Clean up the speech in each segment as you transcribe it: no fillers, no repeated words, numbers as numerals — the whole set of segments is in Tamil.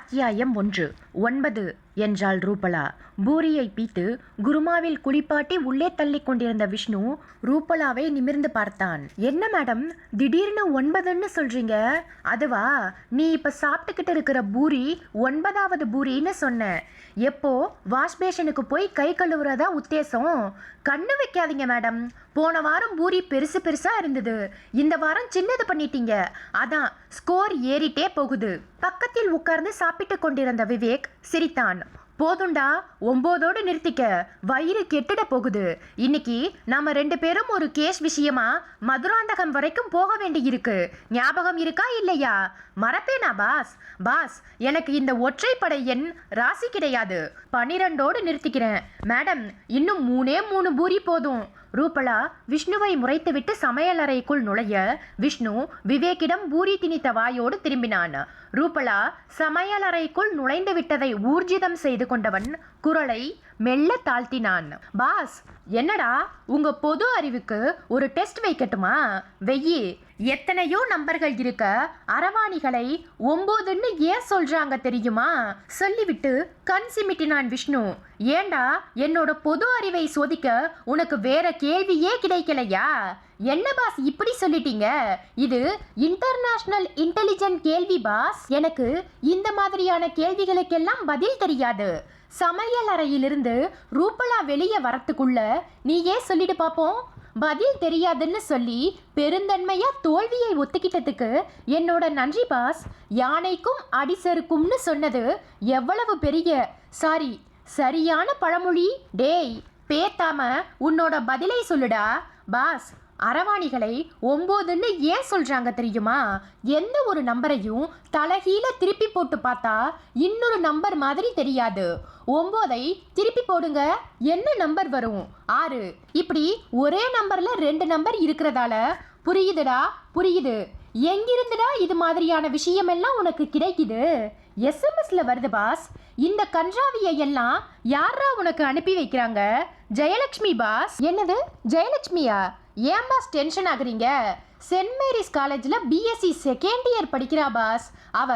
அத்தியாயம் 1. 9 என்றாள் ரூபலா. பூரியை பீத்து குருமாவில் குளிப்பாட்டி உள்ளே தள்ளி கொண்டிருந்த விஷ்ணு ரூபலாவை நிமிர்ந்து பார்த்தான். என்ன மேடம், திடீர்னு 9ன்னு சொல்றீங்க? அதுவா, நீ இப்ப சாப்பிட்டுக்கிட்டு இருக்கிற பூரி 9வது பூரின்னு சொன்ன. எப்போ வாஷ் பேஷனுக்கு போய் கை கழுவுறதா உத்தேசம்? கண்ணு வைக்காதீங்க மேடம். போன வாரம் பூரி பெருசு பெருசா இருந்தது, இந்த வாரம் சின்னது பண்ணிட்டீங்க. அதான் ஸ்கோர் ஏறிட்டே போகுது. பக்கத்தில் உட்கார்ந்து சாப்பிட்டு கொண்டிருந்த விவேக் சிரித்தான். போதுண்டா, 9ஓடு நிறுத்திக்க, வயிறு கெட்டுட போகுது. இன்னைக்கு நாம 2 பேரும் ஒரு கேஸ் விஷயமா மதுராந்தகம் வரைக்கும் போக வேண்டி இருக்கு. ஞாபகம் இருக்கா இல்லையா? மறப்பேனா பாஸ்? பாஸ், எனக்கு இந்த ஒற்றைப்படை எண் ராசி கிடையாது. 12ஓடு நிறுத்திக்கிறேன். மேடம், இன்னும் 3 பூரி போதும். ரூபலா விஷ்ணுவை முறைத்துவிட்டு சமையல் அறைக்குள் நுழைய விஷ்ணு விவேக்கிடம் பூரி திணித்த வாயோடு திரும்பினான். ரூபலா சமையல் அறைக்குள் நுழைந்து விட்டதை ஊர்ஜிதம் செய்து கொண்டவன் குரலை மெல்ல தாழ்த்தினான். பாஸ், என்னடா, உங்க பொது அறிவுக்கு ஒரு டெஸ்ட் வைக்கட்டுமா? வெய்யி. எத்தனையோ நம்பர்கள் இருக்க அரவாணிகளை 9ன்னு ஏன் சொல்றாங்க தெரியுமா? சொல்லிவிட்டு கண் சிமிட்டினான் விஷ்ணு. ஏண்டா, என்னோட பொது அறிவை சோதிக்க உனக்கு வேற கேள்வியே கிடைக்கலையா? என்ன பாஸ் இப்படி சொல்லிட்டீங்க? இது இன்டர்நேஷனல் இன்டெலிஜென்ட் கேள்வி பாஸ். எனக்கு இந்த மாதிரியான கேள்விகளுக்கெல்லாம் பதில் தெரியாது. சமையல் அறையிலிருந்து ரூபலா வெளியே வரத்துக்குள்ள நீயே சொல்லிட்டு பாப்போம். பதில் தெரியாதுன்னு சொல்லி பெருந்தன்மையா தோல்வியை ஒத்துக்கிட்டதுக்கு என்னோட நன்றி பாஸ். யானைக்கும் அடிசருக்கும்னு சொன்னது எவ்வளவு பெரிய சரியான பழமொழி. டேய், பேத்தாம உன்னோட பதிலை சொல்லுடா. பாஸ், அரவாணிகளை 9ன்னு ஏன் சொல்றாங்க தெரியுமா? எந்த ஒரு நம்பரையும் தலைகீழ திருப்பி போட்டு பார்த்தா இன்னொரு நம்பர் மாதிரி தெரியாது. 9ஐ திருப்பி போடுங்க, என்ன நம்பர் வரும்? 6. இப்படி ஒரே நம்பர்ல 2 நம்பர் இருக்கிறதால புரியுதுடா, புரியுது. எங்கிருந்துடா இது மாதிரியான விஷயமெல்லாம் உனக்கு கிடைக்குது? எஸ்எம்எஸ்ல வருது பாஸ். இந்த கன்றாவியை எல்லாம் யாரா உனக்கு அனுப்பி வைக்கிறாங்க? ஜெயலட்சுமி பாஸ். என்னது, ஜெயலட்சுமியா? ஏன் பாஸ் டென்ஷன் ஆகுறீங்க? சென்ட் மேரிஸ் காலேஜில் பிஎஸ்சி செகண்ட் இயர் படிக்கிறா பாஸ். அவ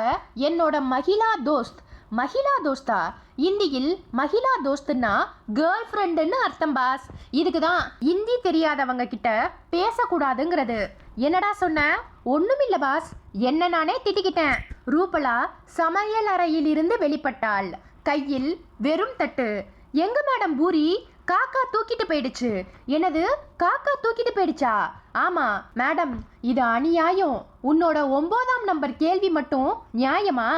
என்னோட மகிழா தோஸ்த். மகிழா தோஸ்தா? இந்தியில் மகிழா தோஸ்துன்னா கேர்ள் ஃப்ரெண்டுன்னு அர்த்தம் பாஸ். இதுக்கு தான் இந்தி தெரியாதவங்க கிட்ட பேசக்கூடாதுங்கிறது. என்னடா சொன்ன? ஒண்ணுமில்ல பாஸ், என்ன நானே திட்டிக்கிட்டேன். ரூபலா சமையல் அறையில் இருந்து வெளிப்பட்டாள். கையில் வெறும் தட்டு. எங்க மேடம் பூரி? காக்கா தூக்கிட்டு போயிடுச்சு. என்னது, காக்கா தூக்கிட்டு போயிடுச்சா? ஆமா மேடம், இது அநியாயம். உன்னோட 9ஆம் நம்பர் கேள்வி மட்டும் நியாயமா?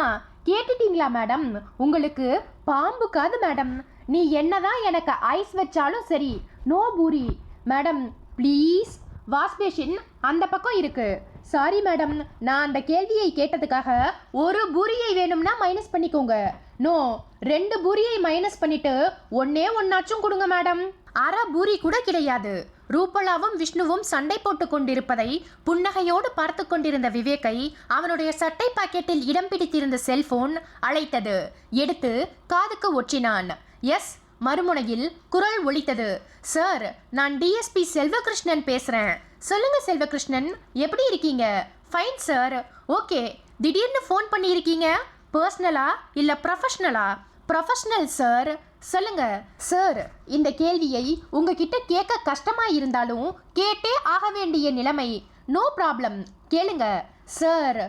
கேட்டுட்டீங்களா மேடம்? உங்களுக்கு பாம்பு காது மேடம். நீ என்னதான் எனக்கு ஐஸ் வச்சாலும் சரி, no puri. Madam please, wash basin அந்த பக்கம் இருக்கு. சாரி மேடம், நான் அந்த கேள்வியை கேட்டதுக்காக 1 பூரியை வேணும்னா மைனஸ் பண்ணிக்கோங்க. நோ, 2 பூரியை மைனஸ் பண்ணிட்டு ஒன்னாச்சும் கொடுங்க மேடம். அரை பூரி கூட கிடையாது. ரூபலாவும் விஷ்ணுவும் சண்டை போட்டு கொண்டிருப்பதை புன்னகையோடு பார்த்து கொண்டிருந்த விவேக்கை அவனுடைய சட்டை பாக்கெட்டில் இடம் பிடித்திருந்த செல்போன் அழைத்தது. எடுத்து காதுக்கு ஒற்றினான். எஸ். மறுமுனையில் குரல் ஒலித்தது. சார், நான் டிஎஸ்பி செல்வகிருஷ்ணன் பேசுறேன். சொல்லுங்க செல்வகிருஷ்ணன், எப்படி இருக்கீங்க? Fine sir. ஓகே, திடீர்னு ஃபோன் பண்ணியிருக்கீங்க. பர்சனலா இல்லை ப்ரொஃபஷ்னலா? Professional sir. சொல்லுங்க சார். இந்த கேள்வியை உங்ககிட்ட கேட்க கஷ்டமா இருந்தாலும் கேட்டே ஆக வேண்டிய நிலைமை. நோ ப்ராப்ளம், கேளுங்க சார்.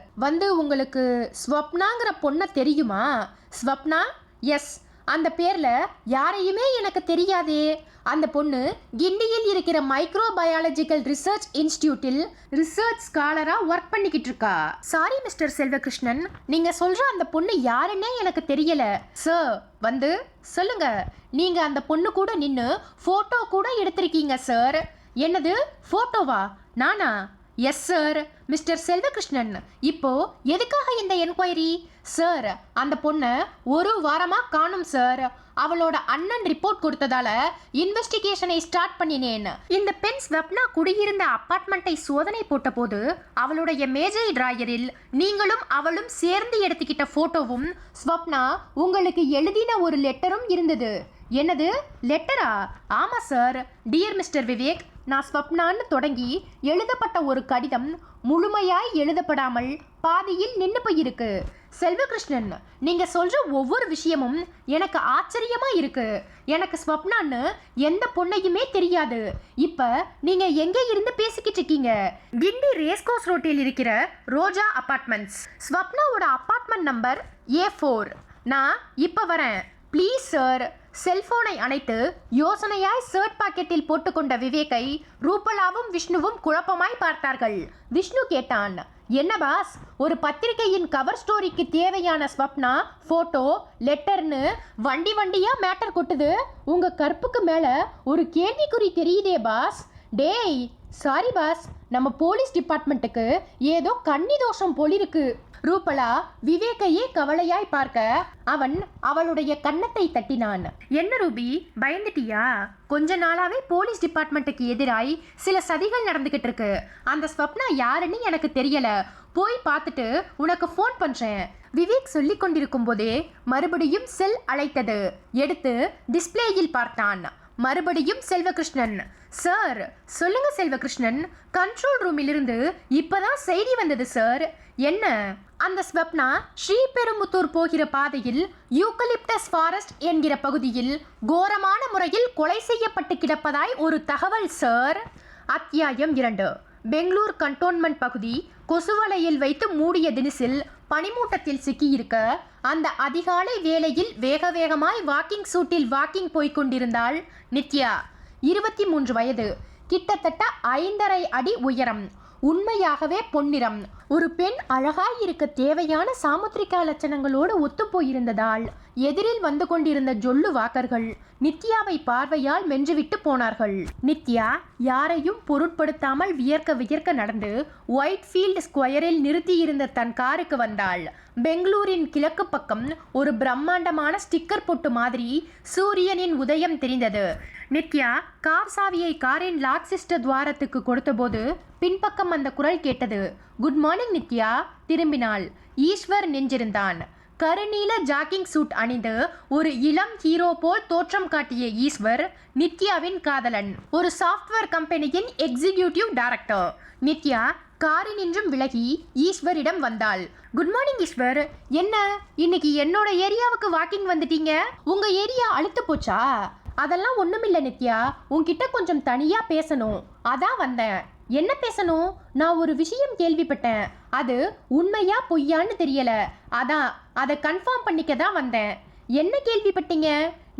உங்களுக்கு ஸ்வப்னாங்கிற பொண்ணை தெரியுமா? ஸ்வப்னா? எஸ். அந்த பேர்ல யாரையுமே எனக்கு தெரியாதே. அந்த பொண்ணு கிண்டியில் இருக்கிற மைக்ரோபயாலஜிக்கல் ரிசர்ச் இன்ஸ்டிடியூட்டில் ரிசர்ச் ஸ்காலரா ஒர்க் பண்ணிக்கிட்டு இருக்கா. சாரி மிஸ்டர் செல்வகிருஷ்ணன், நீங்க சொல்ற அந்த பொண்ணு யாருன்னே எனக்கு தெரியல சார். சொல்லுங்க. நீங்க அந்த பொண்ணு கூட நின்று போட்டோ கூட எடுத்திருக்கீங்க சார். என்னது, போட்டோவா? நானா? Yes sir. மிஸ்டர் செல்வகிருஷ்ணன், இப்போ எதுக்காக இந்த என்கொயரி? சார், அந்த பொண்ணை 1 வாரமா காணும் சார். அவளோட அண்ணன் ரிப்போர்ட் கொடுத்ததால இன்வெஸ்டிகேஷனை ஸ்டார்ட் பண்ணினேன். இந்த பெண் ஸ்வப்னா குடியிருந்த அப்பார்ட்மெண்ட்டை சோதனை போட்ட போது அவளுடைய மேஜை டிராயரில் நீங்களும் அவளும் சேர்ந்து எடுத்துக்கிட்ட போட்டோவும் ஸ்வப்னா உங்களுக்கு எழுதின ஒரு லெட்டரும் இருந்தது. என்னது, லெட்டரா? ஆமா சார். டியர் மிஸ்டர் விவேக், நான் ஸ்வப்னான்னு தொடங்கி எழுதப்பட்ட ஒரு கடிதம் முழுமையாய் எழுதப்படாமல் பாதியில் நின்று போயிருக்கு. செல்வகிருஷ்ணன், நீங்க சொல்ற ஒவ்வொரு விஷயமும் எனக்கு ஆச்சரியமா இருக்கு. எனக்கு ஸ்வப்னான்னு எந்த பொண்ணையுமே தெரியாது. இப்ப நீங்க எங்க இருந்து பேசிக்கிட்டு இருக்கீங்க? கிண்டி ரேஸ்கோஸ் ரோட்டில் இருக்கிற ரோஜா அபார்ட்மெண்ட்ஸ். ஸ்வப்னாவோட அபார்ட்மெண்ட் நம்பர் A4. நான் இப்ப வரேன். Please sir. செல்போனை அணைத்து யோசனையாய் ஷர்ட் பாக்கெட்டில் போட்டுக்கொண்ட விவேக்கை ரூபலாவும் விஷ்ணுவும் குழப்பமாய் பார்த்தார்கள். விஷ்ணு கேட்டான், என்ன பாஸ், ஒரு பத்திரிகையின் கவர் ஸ்டோரிக்கு தேவையான ஸ்வப்னா போட்டோ லெட்டர்னு வண்டியா மேட்டர் கொட்டுது. உங்க கற்புக்கு மேல ஒரு கேள்விக்குறி தெரியுதே பாஸ். டேய், சாரி பாஸ், நம்ம போலீஸ் டிபார்ட்மெண்ட்டுக்கு ஏதோ கன்னி தோஷம் போலிருக்கு. ரூபலா விவேக்கையே கவலையாய் பார்க்க அவன் அவளுடைய கன்னத்தை தட்டினான். என்ன ரூபி, பயந்துட்டியா? கொஞ்ச நாளாவே போலீஸ் டிபார்ட்மெண்ட்டுக்கு எதிராய் சில சதிகள் நடந்துகிட்டு இருக்கு. அந்த ஸ்வப்னா யாருன்னு எனக்கு தெரியல. போய் பார்த்துட்டு உனக்கு ஃபோன் பண்றேன். விவேக் சொல்லி கொண்டிருக்கும் போதே மறுபடியும் செல் அழைத்தது. எடுத்து டிஸ்பிளேயில் பார்த்தான். மறுபடியும் செல்வகிருஷ்ணன். சார் சொல்லுங்க செல்வகிருஷ்ணன், கண்ட்ரோல் ரூமிலிருந்து இப்பதான் செய்தி வந்தது சார். என்ன? அந்த ஸ்வப்னா ஸ்ரீபெரும்புத்தூர் போகிற பாதையில் யூக்கலிப்டஸ் ஃபாரஸ்ட் என்கிற பகுதியில் கோரமான முறையில் கொலை செய்யப்பட்டு கிடப்பதாய் ஒரு தகவல் சார். அத்தியாயம் 2. பெங்களூர் கண்டோன்மெண்ட் பகுதி கொசுவலையில் வைத்து மூடிய தினசில் பனிமூட்டத்தில் சிக்கியிருக்க அந்த அதிகாலை வேளையில் வேகமாய் வாக்கிங் சூட்டில் வாக்கிங் போய்கொண்டிருந்தாள் நித்யா. 23 வயது, கிட்டத்தட்ட 5.5 அடி உயரம், உண்மையாகவே பொன்னிறம். ஒரு பெண் அழகாய் இருக்க தேவையான சாமுத்திரிகா லட்சணங்களோடு ஒத்து போயிருந்ததால் எதிரில் வந்து கொண்டிருந்த ஜொல்லு வாக்கர்கள் நித்யாவை பார்வையால் மென்றுவிட்டு போனார்கள். நித்யா யாரையும் பொருட்படுத்தாமல் வியர்க்க நடந்து ஒயிட் ஃபீல்ட் ஸ்கொயரில் நிறுத்தியிருந்த தன் காருக்கு வந்தாள். பெங்களூரின் கிழக்கு பக்கம் ஒரு பிரம்மாண்டமான ஸ்டிக்கர் பொட்டு மாதிரி சூரியனின் உதயம் தெரிந்தது. நித்யா கார் சாவியை காரின் லாக் சிஸ்டர் துவாரத்துக்கு கொடுத்தபோது பின்பக்கம் அந்த குரல் கேட்டது. Good morning Nithya. திரும்பினாள். ஈஸ்வர் நின்றிருந்தான். கருநீல ஜாக்கிங் சூட் அணிந்து ஒரு இளம் ஹீரோ போல் தோற்றம் காட்டிய ஈஸ்வர் நித்யாவின் காதலன், ஒரு சாஃப்ட்வேர் கம்பெனியின் எக்ஸிகியூட்டிவ் டைரக்டர். நித்யா காரினின்றும் விலகி ஈஸ்வரிடம் வந்தாள். Good morning Eshwar. என்ன இன்னைக்கு என்னோட ஏரியாவுக்கு வாக்கிங் வந்துட்டீங்க? உங்க ஏரியா அழுத்து போச்சா? அதெல்லாம் ஒண்ணுமில்ல நித்யா, உன்கிட்ட கொஞ்சம் தனியா பேசணும், அதான் வந்தேன். என்ன பேசணும்? நான் ஒரு விஷயம் கேள்விப்பட்டேன். அது உண்மையா பொய்யான்னு தெரியல. அதான் அதை கன்ஃபார்ம் பண்ணிக்க தான் வந்தேன். என்ன கேள்விப்பட்டீங்க?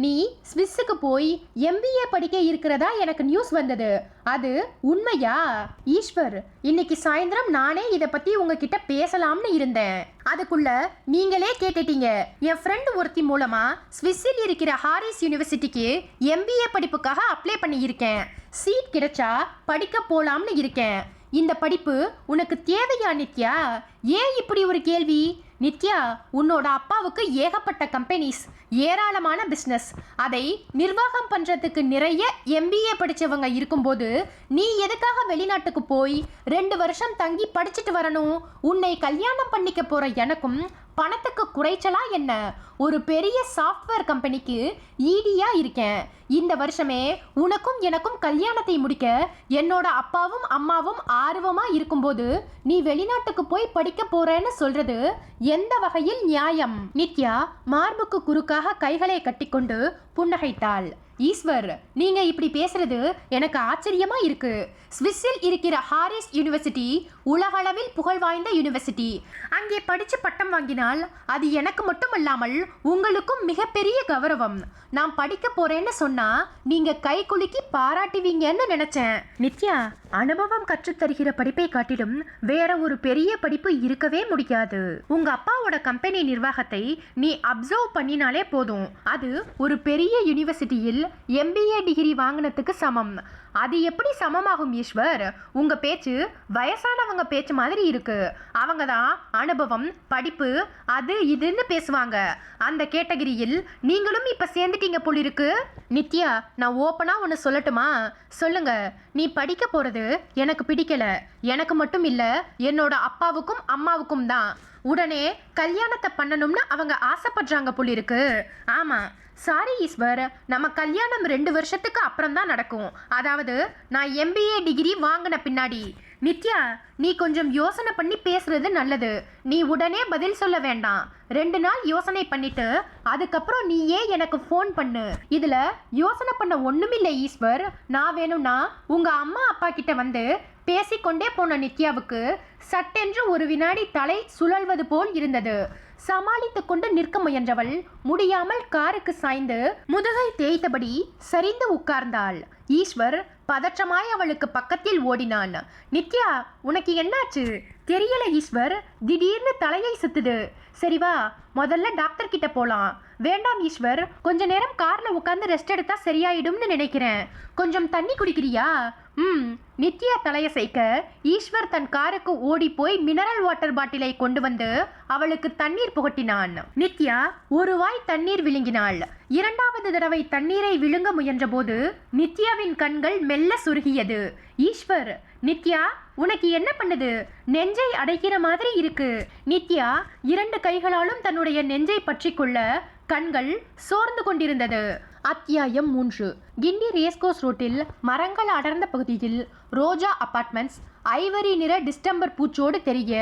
நீ ஸ்விஸ்ஸுக்கு போய் MBA படிக்க இருக்கிறதா எனக்கு நியூஸ் வந்தது. அது உண்மையா? ஈஸ்வர், இன்னைக்கு சாயந்தரம் நானே இதை பத்தி உங்ககிட்ட பேசலாம்னு இருந்தேன். அதுக்குள்ள நீங்களே கேட்டுட்டீங்க. என் ஃப்ரெண்ட் ஒருத்தி மூலமா ஸ்விஸ்ஸில் இருக்கிற ஹாரிஸ் யூனிவர்சிட்டிக்கு MBA படிப்புக்காக அப்ளை பண்ணியிருக்கேன். சீட் கிடைச்சா படிக்க போலாம்னு இருக்கேன். இந்த படிப்பு உனக்கு தேவையா நித்யா? ஏன் இப்படி ஒரு கேள்வி? நித்யா, உன்னோட அப்பாவுக்கு ஏகப்பட்ட கம்பெனிஸ், ஏராளமான பிஸ்னஸ், அதை நிர்வாகம் பண்ணுறதுக்கு நிறைய MBA படித்தவங்க இருக்கும்போது நீ எதுக்காக வெளிநாட்டுக்கு போய் 2 வருஷம் தங்கி படிச்சுட்டு வரணும்? உன்னை கல்யாணம் பண்ணிக்க போகிற எனக்கும் பணத்துக்கு குறைச்சலா என்ன? ஒரு பெரிய சாஃப்ட்வேர் கம்பெனிக்கு ஈடியா இருக்கேன். இந்த வருஷமே உனக்கும் எனக்கும் கல்யாணத்தை முடிக்க என்னோட அப்பாவும் அம்மாவும் ஆர்வமா இருக்கும்போது நீ வெளிநாட்டுக்கு போய் படிக்க போறேன்னு சொல்றது எந்த வகையில் நியாயம்? நித்யா மார்புக்கு குறுக்காக கைகளை கட்டிக்கொண்டு புன்னகைத்தாள். ஈஸ்வர், நீங்க இப்படி பேசுறது எனக்கு ஆச்சரியமா இருக்கு. ஸ்விஸ்ஸில் இருக்கிற ஹாரிஸ் யூனிவர்சிட்டி உலகளவில் புகழ் வாய்ந்த யூனிவர்சிட்டி. அங்கே படிச்சு பட்டம் வாங்கினால் அது எனக்கு மட்டுமல்லாமல் உங்களுக்கும் மிகப்பெரிய கௌரவம். நான் படிக்க போறேன்னு சொன்னா நீங்க கை குலுக்கி பாராட்டுவீங்கன்னு நினைச்சேன். நித்யா, அனுபவம் கற்றுத்தருகிற படிப்பை காட்டிலும் வேற ஒரு பெரிய படிப்பு இருக்கவே முடியாது. உங்க அப்பாவோட கம்பெனி நிர்வாகத்தை நீ அப்சர்வ் பண்ணினாலே போதும். அது ஒரு பெரிய யூனிவர்சிட்டியில் MBA டிகிரி வாங்கினதுக்கு சமம். அது எப்படி சமமாகும் ஈஸ்வர்? உங்க பேச்சு வயசானவங்க பேச்சு மாதிரி இருக்கு. அவங்க தான் அனுபவம் படிப்பு அது இதுன்னு பேசுவாங்க. அந்த கேட்டகிரியில் நீங்களும் இப்ப சேர்ந்துட்டீங்க போல் இருக்கு. நித்யா, நான் ஓப்பனா ஒன்று சொல்லட்டுமா? சொல்லுங்க. நீ படிக்க போறது எனக்கு பிடிக்கல. எனக்கு மட்டும் இல்ல, என்னோட அப்பாவுக்கும் அம்மாவுக்கும் தான். உடனே கல்யாணத்தை பண்ணணும்னு அவங்க ஆசைப்படுறாங்க போல் இருக்கு. ஆமா, சாரி ஈஸ்வர், நம்ம கல்யாணம் 2 வருஷத்துக்கு அப்புறம் தான் நடக்கும். அதாவது நான் MBA டிகிரி வாங்கின பின்னாடி. நித்யா, நீ கொஞ்சம் யோசனை பண்ணி பேசுறது நல்லது. நீ உடனே பதில் சொல்ல வேண்டாம். 2 நாள் யோசனை பண்ணிட்டு அதுக்கப்புறம் நீயே எனக்கு ஃபோன் பண்ணு. இதுல யோசனை பண்ண ஒண்ணுமில்லை ஈஸ்வர். நான் வேணும்னா உங்க அம்மா அப்பா கிட்ட வந்து பேசிக்கொண்டே போன நித்யாவுக்கு சட்டென்று ஒரு வினாடி தலை சுழல்வது போல் இருந்தது. சமாளித்துக் கொண்டு நிற்க முயன்றவள் முடியாமல் காருக்கு சாய்ந்து முதுகை தேய்த்தபடி சரிந்து உட்கார்ந்தாள். ஈஸ்வர் பதற்றமாய் அவளுக்கு பக்கத்தில் ஓடினான். நித்யா, உனக்கு என்னாச்சு? தெரியல ஈஸ்வர், திடீர்னு தலையை சுத்துது. சரி வா, முதல்ல டாக்டர் கிட்ட போலாம். வேண்டாம் ஈஸ்வர், கொஞ்ச நேரம் கார்ல உட்காந்து ரெஸ்ட் எடுத்தா சரியாயிடும்னு நினைக்கிறேன். கொஞ்சம் தண்ணி குடிக்கிறியா? நித்யா தலையசைக்க ஈஸ்வர் தன் காருக்கு ஓடி போய் மினரல் வாட்டர் பாட்டிலை கொண்டு வந்து அவளுக்கு தண்ணீர் புகட்டினான். நித்யா ஒரு வாய் தண்ணீர் விழுங்கினாள். 2வது தடவை தண்ணீரை விழுங்க முயன்ற போது நித்யாவின் கண்கள் மெல்ல சுருகியது. ஈஸ்வர், நித்யா, உனக்கு என்ன பண்ணுது? நெஞ்சை அடைக்கிற மாதிரி இருக்கு. நித்யா 2 கைகளாலும் தன்னுடைய நெஞ்சை பற்றிக்கொள்ள கண்கள் சோர்ந்து கொண்டிருந்தது. அத்தியாயம் 3. கிண்டி ரேஸ்கோஸ் ரோட்டில் மரங்கள் அடர்ந்த பகுதியில் ரோஜா அபார்ட்மெண்ட்ஸ் ஐவரி நிற டிஸ்டம்பர் பூச்சோடு தெரிய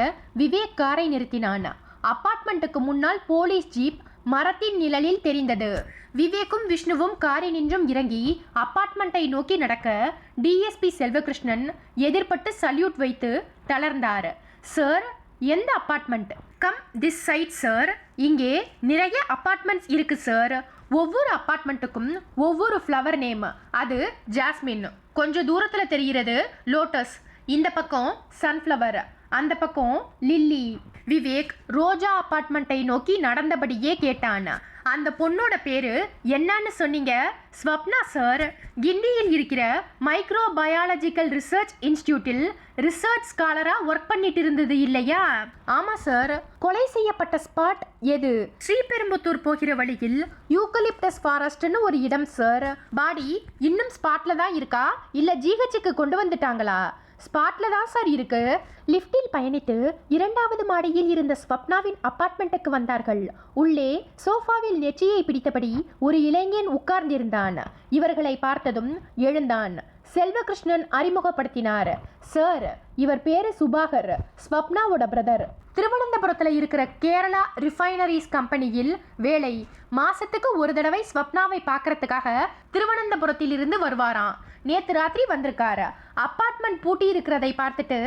விவேக் காரை நிறுத்தினான். அபார்ட்மெண்ட்டுக்கு முன்னால் போலீஸ் ஜீப் மரத்தின் நிழலில் தெரிந்தது. விவேக்கும் விஷ்ணுவும் காரினின்றும் இறங்கி அபார்ட்மெண்ட்டை நோக்கி நடக்க டிஎஸ்பி செல்வகிருஷ்ணன் எதிர்பட்டு சல்யூட் வைத்து தளர்ந்தார். சார், எந்த apartment? Come this side sir. இங்கே நிறைய அபார்ட்மெண்ட்ஸ் இருக்கு சார். ஒவ்வொரு அபார்ட்மெண்ட்டுக்கும் ஒவ்வொரு ஃப்ளவர் நேம். அது ஜாஸ்மின், கொஞ்சம் தூரத்தில் தெரிகிறது லோட்டஸ், இந்த பக்கம் சன்ஃப்ளவர், அந்த பக்கம் லில்லி. விவேக் ரோஜா அபார்ட்மெண்ட்டை நோக்கி நடந்தபடியே கேட்டான். அந்த பொண்ணோட பேரு என்னன்னு சொன்னீங்க? ஸ்வப்னா சார். கிண்டியில் இருக்கிற மைக்ரோ பயாலஜிக்கல் ரிசர்ச் இன்ஸ்டிடியூட்டில் ரிசர்ச் ஸ்காலரா ஒர்க் பண்ணிட்டு இருந்தது இல்லையா? ஆமா சார். கொலை செய்யப்பட்ட ஸ்பாட் எது? ஸ்ரீபெரும்புத்தூர் போகிற வழியில் யூக்கலிப்டஸ் ஃபாரஸ்ட்னு ஒரு இடம் சார். பாடி இன்னும் ஸ்பாட்ல தான் இருக்கா இல்ல ஜிஹெச்சுக்கு கொண்டு வந்துட்டாங்களா? ஸ்பாட்ல தான் சார் இருக்கு. லிஃப்டில் பயணித்து 2வது மாடியில் இருந்த ஸ்வப்னாவின் அபார்ட்மெண்ட்டுக்கு வந்தார்கள். உள்ளே சோஃபாவில் நெற்றியை பிடித்தபடி ஒரு இளைஞன் உட்கார்ந்திருந்தான். இவர்களை பார்த்ததும் எழுந்தான். செல்வகிருஷ்ணன் அறிமுகப்படுத்தினார். சார், இவர் பேரு சுபாகர், ஸ்வப்னாவோட பிரதர். திருவனந்தபுரத்தில் இருக்கிற கேரளா ரிஃபைனரிஸ் கம்பெனியில் வேலை. மாசத்துக்கு ஒரு தடவை ஸ்வப்னாவை பார்க்கறதுக்காக திருவனந்தபுரத்தில் இருந்து வருவாராம். நேற்று ராத்திரி வந்திருக்காரு. அப்பார்ட்மெண்ட் பூட்டி இருக்கிறதை பார்த்துட்டு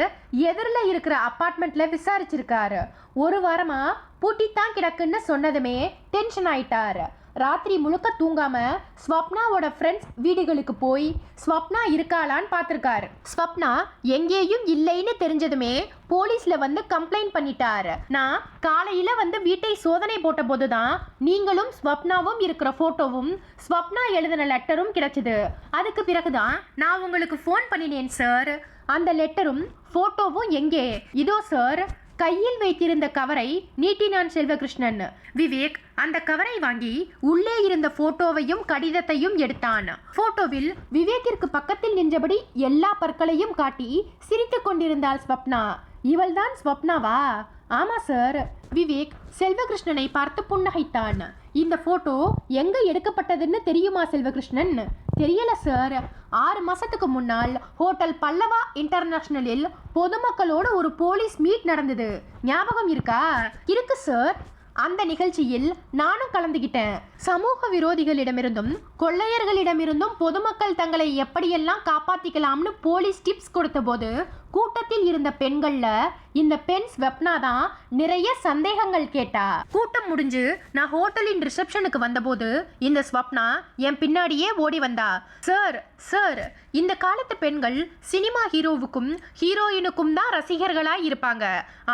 எதிரில் இருக்கிற அப்பார்ட்மெண்ட்ல விசாரிச்சிருக்காரு. 1 வாரமா பூட்டித்தான் கிடக்குன்னு சொன்னதுமே டென்ஷன் ஆயிட்டாரு. ராத்திரி முழுக்க தூங்காம ஸ்வப்னாவோட ஃப்ரெண்ட்ஸ் வீடுகளுக்கு போய் ஸ்வப்னா இருக்காளான்னு பார்த்துருக்காரு. ஸ்வப்னா எங்கேயும் இல்லைன்னு தெரிஞ்சதுமே போலீஸ்ல வந்து கம்ப்ளைண்ட் பண்ணிட்டாரு. நான் காலையில வந்து வீட்டை சோதனை போட்ட போதுதான் நீங்களும் ஸ்வப்னாவும் இருக்கிற போட்டோவும் ஸ்வப்னா எழுதின லெட்டரும் கிடைச்சது. அதுக்கு பிறகுதான் நான் உங்களுக்கு ஃபோன் பண்ணினேன் சார். அந்த லெட்டரும் போட்டோவும் எங்கே? இதோ சார். கையில் வைத்திருந்த கவரை நீட்டினான் செல்வகிருஷ்ணன். விவேக் அந்த கவரை வாங்கி உள்ளே இருந்த போட்டோவையும் கடிதத்தையும் எடுத்தான். போட்டோவில் விவேக்கிற்கு பக்கத்தில் நின்றபடி எல்லா பற்களையும் காட்டி சிரித்துக் கொண்டிருந்தாள் ஸ்வப்னா. இவள்தான் ஸ்வப்னாவா? ஆமா சார். விவேக் செல்வகிருஷ்ணனை பார்த்து புன்னகைத்தான். இந்த போட்டோ எங்க எடுக்கப்பட்டதுன்னு தெரியுமா செல்வகிருஷ்ணன்? தெரியல சார். 6 மாசத்துக்கு முன்னால் ஹோட்டல் பல்லவா இன்டர்நேஷனலில் பொதுமக்களோட ஒரு போலீஸ் மீட் நடந்தது. ஞாபகம் இருக்கா? இருக்கு சார். அந்த நிகழ்ச்சியில் நானும் கலந்துகிட்டேன். சமூக விரோதிகளிடமிருந்தும் கொள்ளையர்களிடமிருந்தும் பொதுமக்கள் தங்களை எப்படியெல்லாம் காப்பாத்திக்கலாம்னு போலீஸ் டிப்ஸ் கொடுத்த போது கூட்டத்தில் இருந்த பெண்கள்ல இந்த பெண் ஸ்வப்னா தான் நிறைய சந்தேகங்கள் கேட்டா. கூட்டம் முடிஞ்சு நான் ஹோட்டலின் ரிசப்ஷனுக்கு வந்தபோது இந்த ஸ்வப்னா என் பின்னாடியே ஓடி வந்தா. சார் சார், இந்த காலத்து பெண்கள் சினிமா ஹீரோவுக்கும் ஹீரோயினுக்கும் தான் ரசிகர்களாக இருப்பாங்க.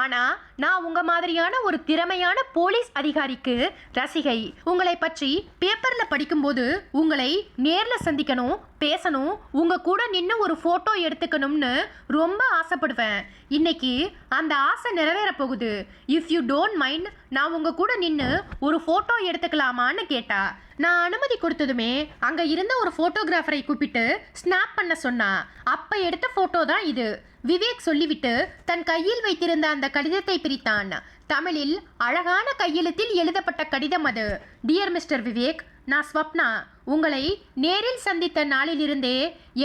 ஆனால் நான் உங்கள் மாதிரியான ஒரு திறமையான போலீஸ் அதிகாரிக்கு ரசிகை. உங்களை பற்றி பேப்பரில் படிக்கும்போது உங்களை நேரில் சந்திக்கணும், பேசணும், உங்கள் கூட நின்று ஒரு ஃபோட்டோ எடுத்துக்கணும்னு ரொம்ப ஆசைப்படுவேன். இன்னைக்கு அந்த ஆசை நிறைவேற போகுது. இஃப் யூ டோன்ட் மைண்ட், நான் உங்கள் கூட நின்று ஒரு ஃபோட்டோ எடுத்துக்கலாமான்னு கேட்டா. நான் அனுமதி கொடுத்ததுமே அங்கே இருந்த ஒரு ஃபோட்டோகிராஃபரை கூப்பிட்டு ஸ்னாப் பண்ண சொன்னா. அப்போ எடுத்த ஃபோட்டோ தான் இது. விவேக் சொல்லிவிட்டு தன் கையில் வைத்திருந்த அந்த கடிதத்தை பிரித்தான். தமிழில் அழகான கையெழுத்தில் எழுதப்பட்ட கடிதம் அது. டியர் மிஸ்டர் விவேக், நான் ஸ்வப்னா. உங்களை நேரில் சந்தித்த நாளிலிருந்தே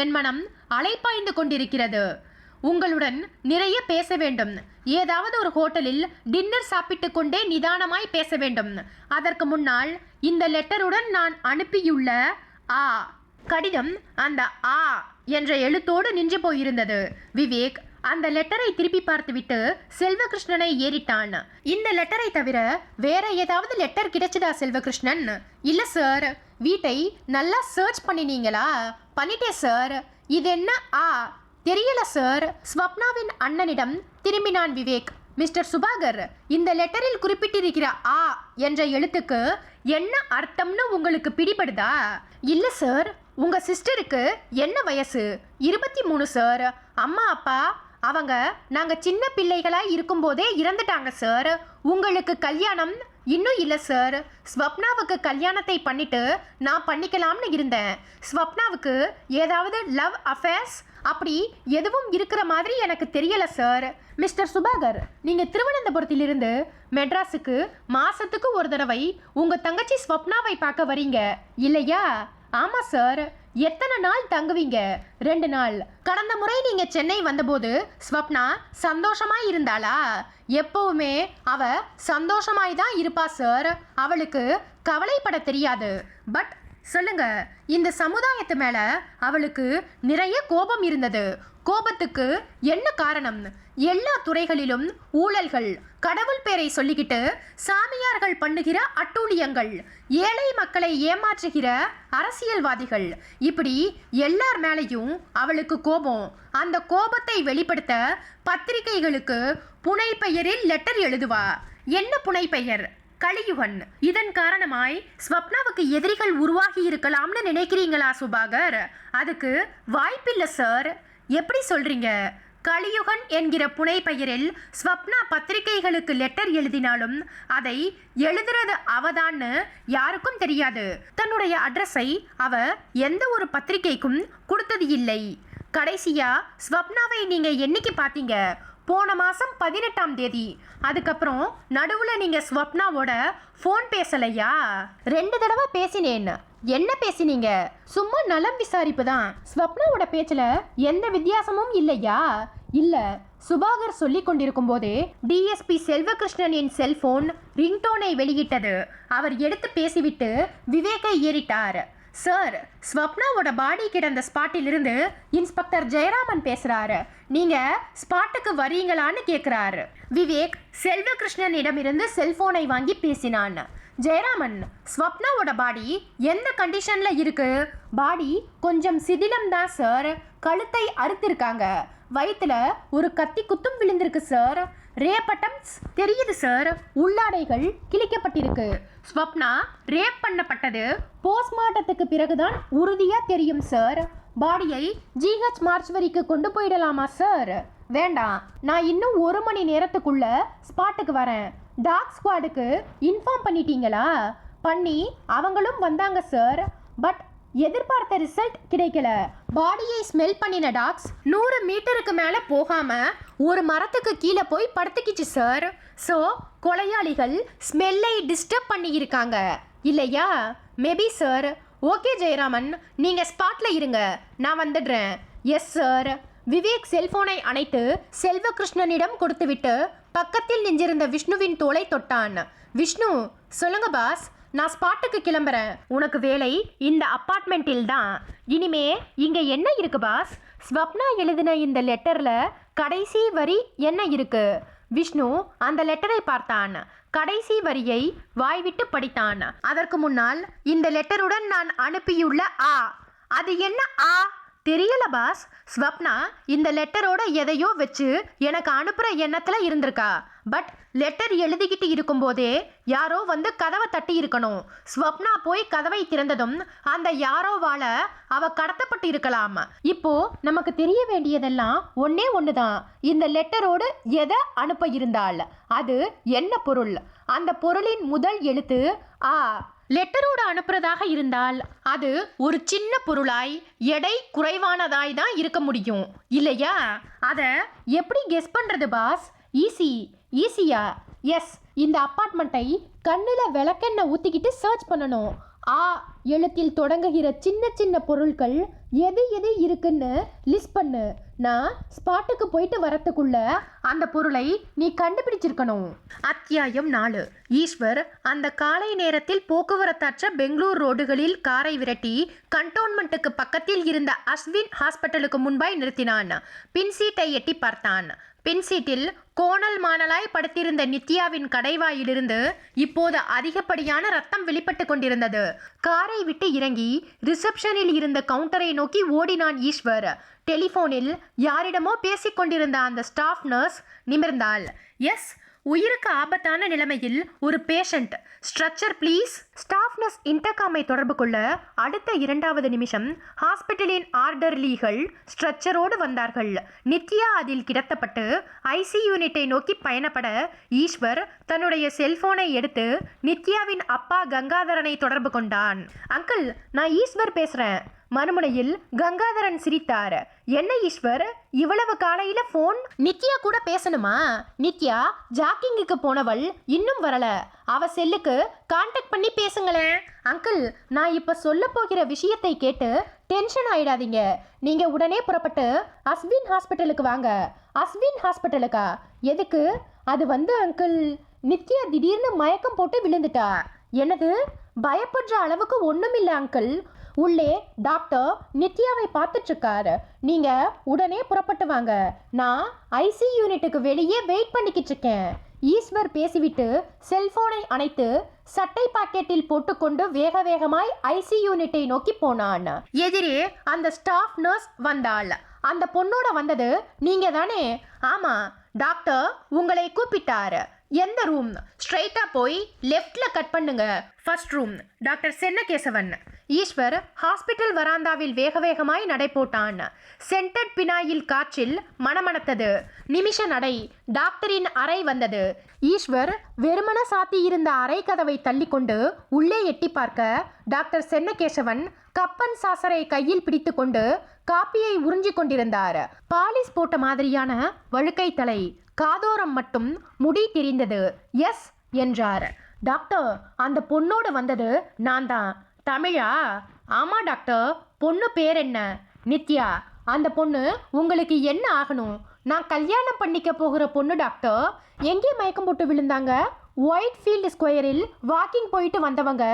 என் மனம் அலைப்பாய்ந்து கொண்டிருக்கிறது. உங்களுடன் நிறைய பேச வேண்டும். ஏதாவது ஒரு ஹோட்டலில் டின்னர் சாப்பிட்டு கொண்டே நிதானமாய் பேச வேண்டும். அதற்கு முன்னால் இந்த லெட்டருடன் நான் அனுப்பியுள்ள ஆ கடிதம் அந்த ஆ என்ற எழுத்தோடு நின்று போயிருந்தது. விவேக் அந்த லெட்டரை திருப்பி பார்த்துவிட்டு செல்வகிருஷ்ணனை ஏறிட்டான். இந்த லெட்டரை தவிர வேற ஏதாவது லெட்டர் கிடைச்சதா செல்வகிருஷ்ணன்? இல்ல சார். வீட்டை நல்லா சர்ச் பண்ணினீங்களா? பண்ணிட்டேன் சார். இது என்ன ஆ தெரியல சார். ஸ்வப்னாவின் அண்ணனிடம் திரும்பினான் விவேக். மிஸ்டர் சுபாகர், இந்த லெட்டரில் குறிப்பிட்டிருக்கிற ஆ என்ற எழுத்துக்கு என்ன அர்த்தம்னு உங்களுக்கு பிடிபடுதா? இல்ல சார். உங்க சிஸ்டருக்கு என்ன வயசு? 23 சார். அம்மா அப்பா அவங்க நாங்க சின்ன பிள்ளைகளா இருக்கும்போதே இறந்துட்டாங்க சார். உங்களுக்கு கல்யாணம் இன்னும் இல்லை சார். ஸ்வப்னாவுக்கு கல்யாணத்தை பண்ணிட்டு நான் பண்ணிக்கலாம்னு இருந்தேன். ஸ்வப்னாவுக்கு ஏதாவது லவ் அஃபேர்ஸ் அப்படி எதுவும் இருக்கிற மாதிரி எனக்கு தெரியல சார். மிஸ்டர் சுபாகர், நீங்க திருவனந்தபுரத்திலிருந்து மெட்ராஸுக்கு மாசத்துக்கு ஒரு தடவை உங்க தங்கச்சி ஸ்வப்னாவை பார்க்க வரீங்க இல்லையா? ஆமா சார். எத்தனை நாள் தங்குவீங்க? 2 நாள். கடந்த முறை நீங்க சென்னை வந்தபோது ஸ்வப்னா சந்தோஷமாய் இருந்தாளா? எப்பவுமே அவ சந்தோஷமாய் தான் இருப்பா சார். அவளுக்கு கவலைப்பட தெரியாது. பட் சொல்லுங்க, இந்த சமுதாயத்து மேல அவளுக்கு நிறைய கோபம் இருந்தது. கோபத்துக்கு என்ன காரணம்? எல்லா துறைகளிலும் ஊழல்கள், கடவுள் பேரை சொல்லிக்கிட்டு சாமியார்கள் பண்ணுகிற அட்டூழியங்கள், ஏழை மக்களை ஏமாற்றுகிற அரசியல்வாதிகள், இப்படி எல்லார் மேலையும் அவளுக்கு கோபம். அந்த கோபத்தை வெளிப்படுத்த பத்திரிகைகளுக்கு புனை பெயரில் லெட்டர் எழுதுவா. என்ன புனை பெயர்? கலியுகன். இதன் காரணமாய் ஸ்வப்னாவுக்கு எதிரிகள் உருவாகி இருக்கலாம்னு நினைக்கிறீங்களா சுபாகர்? அதுக்கு வாய்ப்பில்லை சார். எப்படி சொல்றீங்க? கலியுகன் என்கிற புனை பெயரில் ஸ்வப்னா பத்திரிகைகளுக்கு லெட்டர் எழுதினாலும் அதை எழுதுறது அவதான்னு யாருக்கும் தெரியாது. தன்னுடைய அட்ரஸை அவ எந்த ஒரு பத்திரிகைக்கும் கொடுத்தது இல்லை. கடைசியா ஸ்வப்னாவை நீங்க என்னைக்கு பார்த்தீங்க? போன மாதம் 18ஆம் தேதி. அதுக்கப்புறம் நடுவில் நீங்கள் ஸ்வப்னாவோட ஃபோன் பேசலையா? 2 தடவை பேசினேன். என்ன பேசினீங்க? சும்மா நலம் விசாரிப்பு தான். ஸ்வப்னாவோட பேச்சில் எந்த வித்தியாசமும் இல்லையா? இல்லை. சுபாகர் சொல்லி கொண்டிருக்கும் போதே டிஎஸ்பி செல்வகிருஷ்ணனின் செல்போன் ரிங்டோனை வெளியிட்டது. அவர் எடுத்து பேசிவிட்டு விவேக்கை ஏறிட்டார். சார், ஸ்வப்னாவோட பாடி கிடந்த ஸ்பாட்டிலிருந்து இன்ஸ்பெக்டர் ஜெயராமன் பேசுறாரு. நீங்க ஸ்பாட்டுக்கு வரீங்களான்னு கேட்குறாரு. விவேக் செல்வகிருஷ்ணனிடமிருந்து செல்போனை வாங்கி பேசினான். ஜெயராமன், ஸ்வப்னாவோட பாடி எந்த கண்டிஷன்ல இருக்கு? பாடி கொஞ்சம் சிதிலம் தான் சார். கழுத்தை அறுத்திருக்காங்க. வயிற்றுல ஒரு கத்தி குத்தும் விழுந்திருக்கு சார். ரேப்பட்டம்ஸ் தெரியுது சார். உள்ளாடைகள் கிழிக்கப்பட்டிருக்கு. ஸ்வப்னா ரேப் பண்ணப்பட்டது போஸ்ட்மார்ட்டத்துக்கு பிறகுதான் உறுதியா தெரியும் சார். பாடியை ஜிஹெச் மார்ச்சுவரிக்கு கொண்டு போயிடலாமா சார்? வேண்டாம், நான் இன்னும் 1 மணி நேரத்துக்குள்ள ஸ்பாட்டுக்கு வரேன். டாக் ஸ்குவாடுக்கு இன்ஃபார்ம் பண்ணிட்டீங்களா? பண்ணி அவங்களும் வந்தாங்க சார். பட் எதிர்பார்த்த ரிசல்ட் கிடைக்கல. பாடியை ஸ்மெல் பண்ணின டாக்ஸ் 100 மீட்டருக்கு மேலே போகாம ஒரு மரத்துக்கு கீழே போய் படுத்துக்கிச்சு சார். ஸோ கொலையாளிகள் ஸ்மெல்லை டிஸ்டர்ப் பண்ணியிருக்காங்க இல்லையா? Maybe sir. ஓகே ஜெயராமன், நீங்கள் ஸ்பாட்டில் இருங்க, நான் வந்துடுறேன். Yes sir. விவேக் செல்போனை அணைத்து செல்வகிருஷ்ணனிடம் கொடுத்துவிட்டு பக்கத்தில் நின்றிருந்த விஷ்ணுவின் தோளை தொட்டான். விஷ்ணு, சொல்லுங்க பாஸ். நான் ஸ்பாட்டுக்கு கிளம்புறேன். உனக்கு வேலை இந்த அப்பார்ட்மெண்ட்டில் தான். இனிமே இங்கே என்ன இருக்கு பாஸ்? ஸ்வப்னா எழுதின இந்த லெட்டரில் கடைசி வரி என்ன இருக்கு? விஷ்ணு அந்த லெட்டரை பார்த்தான். கடைசி வரியை வாய்விட்டு படித்தான். அதற்கு முன்னால் இந்த லெட்டருடன் நான் அனுப்பியுள்ள ஆ. அது என்ன ஆ? தெரியல பாஸ். ஸ்வப்னா இந்த லெட்டரோட எதையோ வச்சு எனக்கு அனுப்புகிற எண்ணத்தில் இருந்திருக்கா. பட் லெட்டர் எழுதிக்கிட்டு இருக்கும்போதே யாரோ வந்து கதவை தட்டி இருக்கணும். ஸ்வப்னா போய் கதவை திறந்ததும் அந்த யாரோவால அவ கடத்தப்பட்டு இருக்கலாம். இப்போ நமக்கு தெரிய வேண்டியதெல்லாம் ஒன்னே ஒண்ணுதான். இந்த லெட்டரோடு எதை அனுப்ப இருந்தால் அது என்ன பொருள்? அந்த பொருளின் முதல் எழுத்து ஆ. லெட்டரோடு அனுப்புறதாக இருந்தால் அது ஒரு சின்ன பொருளாய் எடை குறைவானதாய் தான் இருக்க முடியும் இல்லையா? அதை எப்படி கெஸ் பண்றது பாஸ்? ஈஸியா? எஸ். இந்த அப்பார்ட்மெண்ட்டை கண்ணில் விளக்கெண்ணெய் ஊற்றிக்கிட்டு சர்ச் பண்ணணும். ஆ எழுத்தில் தொடங்குகிற சின்ன சின்ன பொருட்கள் எது எது இருக்குன்னு லிஸ்ட் பண்ணு. நான் ஸ்பாட்டுக்கு போயிட்டு வரத்துக்குள்ள அந்த பொருளை நீ கண்டுபிடிச்சிருக்கணும். அத்தியாயம் 4. ஈஸ்வர் அந்த காலை நேரத்தில் போக்குவரத்தற்ற பெங்களூர் ரோடுகளில் காரை விரட்டி கண்டோன்மெண்ட்டுக்கு பக்கத்தில் இருந்த அஸ்வின் ஹாஸ்பிட்டலுக்கு முன்பாய் நிறுத்தினான். பின்சீட்டை எட்டி பார்த்தான். பின்சீட்டில் கோணல் மாணலாய் படுத்திருந்த நித்யாவின் கடைவாயிலிருந்து இப்போது அதிகப்படியான ரத்தம் வெளிப்பட்டு கொண்டிருந்தது. காரை விட்டு இறங்கி ரிசப்ஷனில் இருந்த கவுண்டரை நோக்கி ஓடினான் ஈஸ்வர். டெலிஃபோனில் யாரிடமோ பேசிக் கொண்டிருந்த அந்த ஸ்டாஃப் நர்ஸ் நிமிர்ந்தாள். எஸ், உயிருக்கு ஆபத்தான நிலைமையில் ஒரு patient, stretcher please. Staff nurse இன்டர்காமை தொடர்பு கொள்ள அடுத்த 2வது நிமிஷம் ஹாஸ்பிட்டலின் ஆர்டர்லீகள் ஸ்ட்ரக்சரோடு வந்தார்கள். நித்யா அதில் கிடத்தப்பட்டு ஐசி யூனிட்டை நோக்கி பயணப்பட ஈஸ்வர் தன்னுடைய செல்போனை எடுத்து நித்யாவின் அப்பா கங்காதரனை தொடர்பு கொண்டான். அங்கிள், நான் ஈஸ்வர் பேசுகிறேன். மறுமுனையில் கங்காதரன் சிரித்தார். என்ன ஈஸ்வர், இவ்வளவு காலையில போன்? நித்யா கூட பேசணுமா? நித்யா ஜாக்கிங்குக்கு போனவள் இன்னும் வரல. அவ செல்லுக்கு கான்டாக்ட் பண்ணி பேசுங்களேன். அங்கிள், நான் இப்ப சொல்ல போகிற விஷயத்தை கேட்டு டென்ஷன் ஆயிடாதீங்க. நீங்க உடனே புறப்பட்டு அஸ்வின் ஹாஸ்பிட்டலுக்கு வாங்க. அஸ்வின் ஹாஸ்பிட்டலுக்கா? எதுக்கு? அது அங்கிள், நித்யா திடீர்னு மயக்கம் போட்டு விழுந்துட்டா. என்னது? பயப்படுற அளவுக்கு ஒண்ணும் இல்லை அங்கிள். உள்ளே டாக்டர் நித்யாவை பார்த்துட்டு இருக்காரு. நீங்க உடனே புறப்பட்டு வாங்க. நான் ஐசி யூனிட்டுக்கு வெளியே வெயிட் பண்ணிக்கிட்டு இருக்கேன். ஈஸ்வர் பேசிவிட்டு செல்போனை அணைத்து சட்டை பாக்கெட்டில் போட்டுக்கொண்டு வேக வேகமாய் ஐசி யூனிட்டை நோக்கி போனான். எதிரே அந்த ஸ்டாஃப் நர்ஸ் வந்தாள். அந்த பொண்ணோட வந்தது நீங்க தானே? ஆமா, டாக்டர் உங்களை கூப்பிட்டாரு. எந்த ரூம்? ஸ்ட்ரைட்டா போய் லெஃப்ட்ல கட் பண்ணுங்க. First room. Doctor Chennakesavan. Eswar hospital வராந்தாவில் வேக வேகமாய் நடை போட்டான். சென்டட் பினாயில் காற்றில் மணமணத்தது. நிமிஷ நடை. டாக்டரின் அறை வந்தது. ஈஸ்வர் வெறுமன சாத்தியிருந்த அறை கதவை தள்ளிக்கொண்டு உள்ளே எட்டி பார்க்க டாக்டர் சென்னகேசவன் கப்பன் சாசரை கையில் பிடித்து கொண்டு காப்பியை உறிஞ்சி கொண்டிருந்தார். பாலிஸ் போட்ட மாதிரியான வழுக்கை தலை, காதோரம் மட்டும் முடி தெரிந்தது. எஸ் என்றார். டாக்டர், அந்த பொண்ணோடு வந்தது நான் தான். தமிழா? ஆமா டாக்டர். பொண்ணு பேர் என்ன? நித்யா. அந்த பொண்ணு உங்களுக்கு என்ன ஆகணும்? நான் கல்யாணம் பண்ணிக்க போகிற பொண்ணு டாக்டர். எங்கே மயக்கம் போட்டு விழுந்தாங்க? ஒயிட் ஃபீல்டு ஸ்கொயரில் வாக்கிங் போயிட்டு வந்தவங்க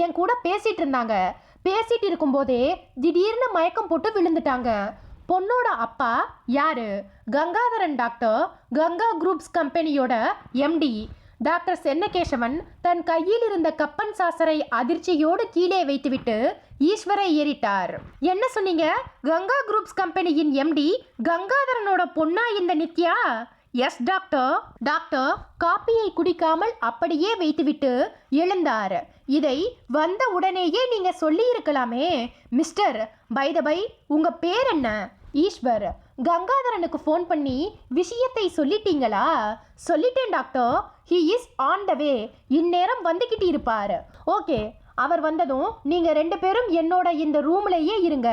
என் கூட பேசிட்டு இருந்தாங்க. பேசிட்டு இருக்கும்போதே திடீர்னு மயக்கம் போட்டு விழுந்துட்டாங்க. பொண்ணோட அப்பா யாரு? கங்காதரன் டாக்டர். கங்கா குரூப்ஸ் கம்பெனியோட எம்டி. டாக்டர் சென்னகேசவன் தன் கையில் இருந்த கப்பன் சாசரை அதிர்ச்சியோடு கீழே வைத்துவிட்டு ஈஸ்வரை ஏறிட்டார். என்ன சொன்னீங்க? கங்கா குரூப்ஸ் கம்பெனியின் எம்டி கங்காதரனோட பொண்ணா இந்த நித்யா? Yes doctor. டாக்டர் காப்பியை குடிக்காமல் அப்படியே வைத்துவிட்டு எழுந்தார். இதை வந்த உடனேயே நீங்க சொல்லி இருக்கலாமே. மிஸ்டர், பை த பை, உங்க பேர் என்ன? ஈஸ்வர். கங்காதரனுக்கு ஃபோன் பண்ணி விஷயத்தை சொல்லிட்டீங்களா? சொல்லிட்டேன் doctor. He is on the way. இந்நேரம் வந்துக்கிட்டு இருப்பார். ஓகே, அவர் வந்ததும் நீங்கள் 2 பேரும் என்னோட இந்த ரூம்லேயே இருங்க.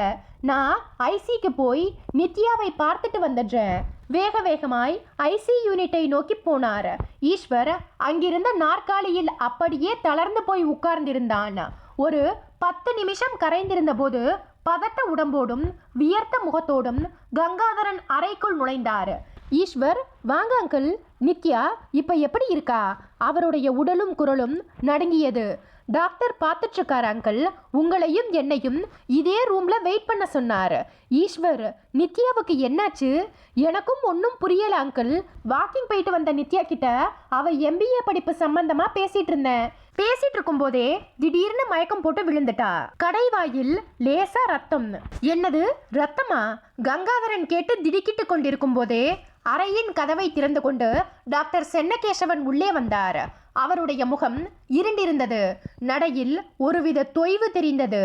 நான் ஐசிக்கு போய் நித்யாவை பார்த்துட்டு வந்துடுறேன். வேக வேகமாய் ஐசி யூனிட்டை நோக்கி போனார். ஈஸ்வர் அங்கிருந்த நாற்காலியில் அப்படியே தளர்ந்து போய் உட்கார்ந்திருந்தான். ஒரு 10 நிமிஷம் கரைந்திருந்த போது பதட்ட உடம்போடும் வியர்த்த முகத்தோடும் கங்காதரன் அறைக்குள் நுழைந்தார். ஈஸ்வர், வாங்க அங்கிள். நித்யா இப்ப எப்படி இருக்கா? அவருடைய உடலும் குரலும் நடுங்கியது. டாக்டர் பார்த்துட்டு இருக்காரு அங்கிள். உங்களையும் என்னையும் இதே ரூம்ல வெயிட் பண்ண சொன்னார். ஈஸ்வர், நித்யாவுக்கு என்னாச்சு? எனக்கும் ஒன்றும் புரியல அங்கிள். வாக்கிங் போயிட்டு வந்த நித்யா கிட்ட அவ எம்பிஏ படிப்பு சம்பந்தமா பேசிட்டு இருந்தேன். பேசிட்டு இருக்கும் போதே திடீர்னு மயக்கம் போட்டு விழுந்துட்டா. கடைவாயில் லேசா ரத்தம். என்னது, ரத்தமா? கங்காதரன் கேட்டு திடுக்கிட்டு கொண்டிருக்கும் போதே அறையின் கதவை திறந்து கொண்டு டாக்டர் சென்னகேசவன் உள்ளே வந்தார். அவருடைய முகம் இருண்டிருந்தது. நடையில் ஒருவித தொய்வு தெரிந்தது.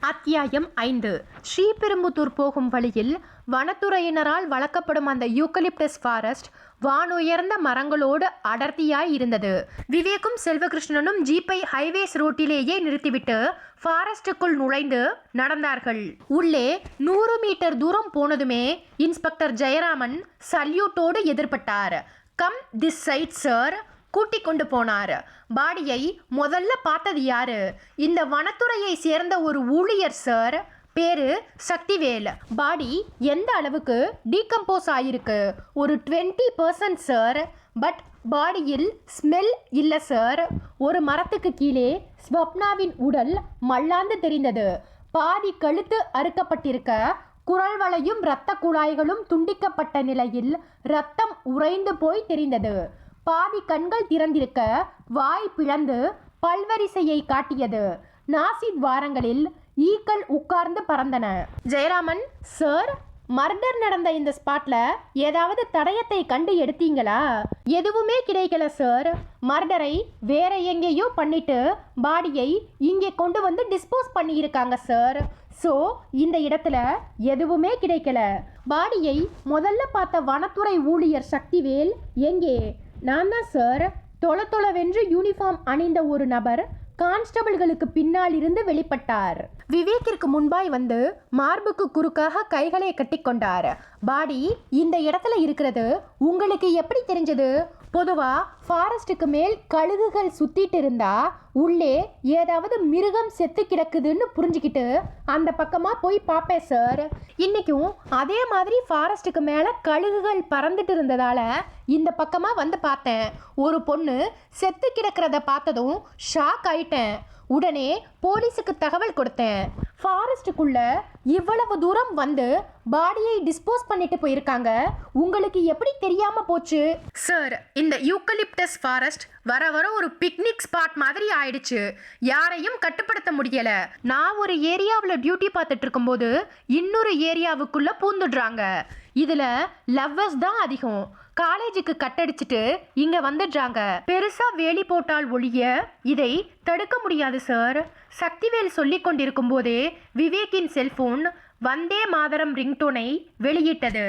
அத்தியாயம் 5. ஸ்ரீபெரும்புத்தூர் போகும் வழியில் வனத்துறையினரால் வளர்க்கப்படும் அந்த யூக்கலிப்டஸ் ஃபாரஸ்ட் வானுயர்ந்த மரங்களோடு அடர்த்தியாய் இருந்தது. விவேக்கும் செல்வகிருஷ்ணனும் ஜீப்பை ஹைவேஸ் ரோட்டிலேயே நிறுத்திவிட்டு ஃபாரஸ்டுக்குள் நுழைந்து நடந்தார்கள். உள்ளே 100 மீட்டர் தூரம் போனதுமே இன்ஸ்பெக்டர் ஜெயராமன் சல்யூட்டோடு எதிர்பட்டார். Come this side sir. கூட்டிக் கொண்டு போனார். பாடியை முதல்ல பார்த்தது யாரு? இந்த வனத்துறையை சேர்ந்த ஒரு ஊழியர் சார். பேரு சக்திவேல். பாடி எந்த அளவுக்கு டீகம்போஸ் ஆயிருக்கு? ஒரு 20% சார். பட் பாடியில் ஸ்மெல் இல்லை சார். ஒரு மரத்துக்கு கீழே ஸ்வப்னாவின் உடல் மல்லாந்து தெரிந்தது. பாதி கழுத்து அறுக்கப்பட்டிருக்க, குரல் வளையும் இரத்த குழாய்களும் துண்டிக்கப்பட்ட நிலையில் இரத்தம் உறைந்து போய் தெரிந்தது. பாதி கண்கள் திறந்திருக்க, வாய் பிளந்து பல்வரிசையை காட்டியது. நாசி துவாரங்களில் ஈக்கள் உட்கார்ந்து பறந்தன. ஜெயராமன் சார், மர்டர் நடந்த இந்த ஸ்பாட்ல ஏதாவது தடயத்தை கண்டு எடுத்தீங்களா? எதுவுமே கிடைக்கல சார். மர்டரை வேற எங்கேயோ பண்ணிட்டு பாடியை இங்கே கொண்டு வந்து டிஸ்போஸ் பண்ணியிருக்காங்க சார். ஸோ இந்த இடத்துல எதுவுமே கிடைக்கல. பாடியை முதல்ல பார்த்த வனத்துறை ஊழியர் சக்திவேல் எங்கே? நான் தான் சார். தொளவென்று யூனிஃபார்ம் அணிந்த ஒரு நபர் கான்ஸ்டபிள்களுக்கு பின்னால் இருந்து வெளிப்பட்டார். விவேக்கிற்கு முன்பாய் வந்து மார்புக்கு குறுக்காக கைகளை கட்டிக்கொண்டார். பாடி இந்த இடத்துல இருக்கிறது உங்களுக்கு எப்படி தெரிஞ்சது? பொதுவா ஃபாரஸ்ட்டுக்கு மேல் கழுகுகள் சுத்திட்டு இருந்தா உள்ளே ஏதாவது மிருகம் செத்து கிடக்குதுன்னு புரிஞ்சுக்கிட்டு அந்த பக்கமா போய் பார்ப்பேன் சார். இன்னைக்கும் அதே மாதிரி ஃபாரஸ்ட்டுக்கு மேலே கழுகுகள் பறந்துட்டு இருந்ததால இந்த பக்கமா வந்து பார்த்தேன். ஒரு பொண்ணு செத்து கிடக்கிறத பார்த்ததும் ஷாக் ஆயிட்டேன். உடனே போலீஸுக்கு தகவல் கொடுத்தேன். ஃபாரஸ்ட்டுக்குள்ள இவ்வளவு தூரம் வந்து பாடியை டிஸ்போஸ் பண்ணிட்டு போயிருக்காங்க. உங்களுக்கு எப்படி தெரியாம போச்சு? சார், இந்த யூக்கலிப்டஸ் ஃபாரஸ்ட் வர வர ஒரு பிக்னிக் ஸ்பாட் மாதிரி ஆயிடுச்சு. யாரையும் கட்டுப்படுத்த முடியல. நான் ஒரு ஏரியாவில் டியூட்டி பார்த்துட்டு இருக்கும்போது இன்னொரு ஏரியாவுக்குள்ள பூந்துடுறாங்க. இதுல லவ்வர்ஸ் தான் அதிகம். காலேஜுக்கு கட்டடிச்சிட்டு இங்க வந்துடுறாங்க. பெருசா வேலி போட்டால் ஒழிய இதை தடுக்க முடியாது சார். சக்திவேல் சொல்லிக் கொண்டிருக்கும் போதே விவேக்கின் செல்போன் வந்தே மாதரம் ரிங்டோனை வெளியிட்டது.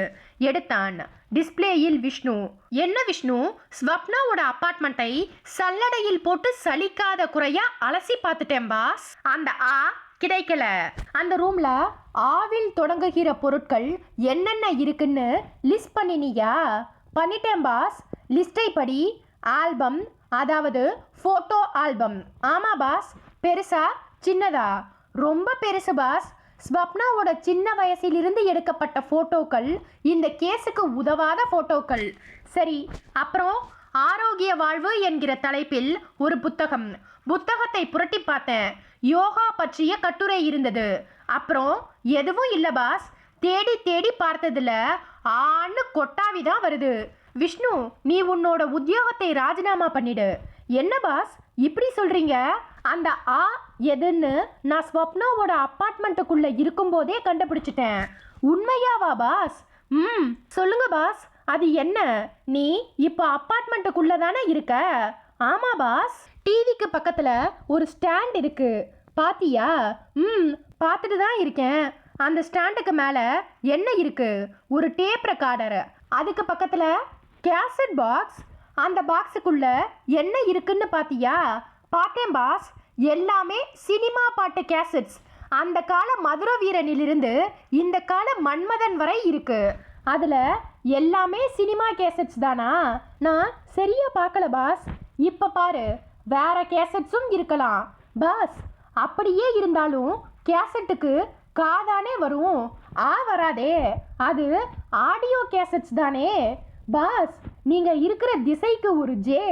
எடுத்தான். டிஸ்பிளேயில் விஷ்ணு. என்ன விஷ்ணு? ஸ்வப்னாவோட அப்பார்ட்மெண்ட்டை சல்லடையில் போட்டு சலிக்காத குறையா அலசி பார்த்துட்டேன் பாஸ். அந்த கிடைக்கல. அந்த ரூம்ல ஆவில் தொடங்குகிற பொருட்கள் என்னென்ன இருக்குன்னு லிஸ்ட் பண்ணினியா? பண்ணிட்டேன் பாஸ். லிஸ்டை படி. ஆல்பம், அதாவது ஃபோட்டோ ஆல்பம். ஆமாம் பாஸ். பெருசா சின்னதா? ரொம்ப பெருசு பாஸ். ஸ்வப்னாவோட சின்ன வயசிலிருந்து எடுக்கப்பட்ட ஃபோட்டோக்கள் இந்த கேஸுக்கு உதவாத ஃபோட்டோக்கள். சரி, அப்புறம் ஆரோக்கிய வாழ்வு என்கிற தலைப்பில் ஒரு புத்தகம். புத்தகத்தை புரட்டி பார்த்தேன். யோகா பற்றிய கட்டுரை இருந்தது. அப்புறம் எதுவும் இல்லை பாஸ். தேடி தேடி பார்த்ததுல ஆன்னு கொட்டாவி தான் வருது. விஷ்ணு, நீ உன்னோட உத்தியோகத்தை ராஜினாமா பண்ணிடு. என்ன பாஸ் இப்படி சொல்றீங்க? அந்த எதுன்னு நான் ஸ்வப்னாவோட அப்பார்ட்மெண்ட்டுக்குள்ள இருக்கும்போதே கண்டுபிடிச்சிட்டேன். உண்மையாவா பாஸ்? சொல்லுங்க பாஸ், அது என்ன? நீ இப்போ அப்பார்ட்மெண்ட்டுக்குள்ள தானே இருக்க? ஆமா பாஸ். டிவிக்கு பக்கத்துல ஒரு ஸ்டாண்ட் இருக்கு, பாத்தியா? பார்த்துட்டு தான் இருக்கேன். அந்த ஸ்டாண்டுக்கு மேலே என்ன இருக்கு? ஒரு டேப் ரெக்கார்டர். அதுக்கு பக்கத்தில் கேசட் பாக்ஸ். அந்த பாக்ஸுக்குள்ள என்ன இருக்குன்னு பார்த்தியா? பார்த்தேன் பாஸ். எல்லாமே சினிமா பாட்டு கேசட்ஸ். அந்த கால மதுர வீரனிலிருந்து இந்த கால மன்மதன் வரை இருக்கு. அதில் எல்லாமே சினிமா கேசட்ஸ் தானா? நான் சரியா பார்க்கல பாஸ். இப்போ பாரு, வேற கேசட்ஸும் இருக்கலாம் பாஸ். அப்படியே இருந்தாலும் கேசட்டுக்கு காதானே வரும், வராதே. அது ஆடியோ கேசட்ஸ் தானே பாஸ். நீங்க இருக்கிற திசைக்கு ஒரு ஜே.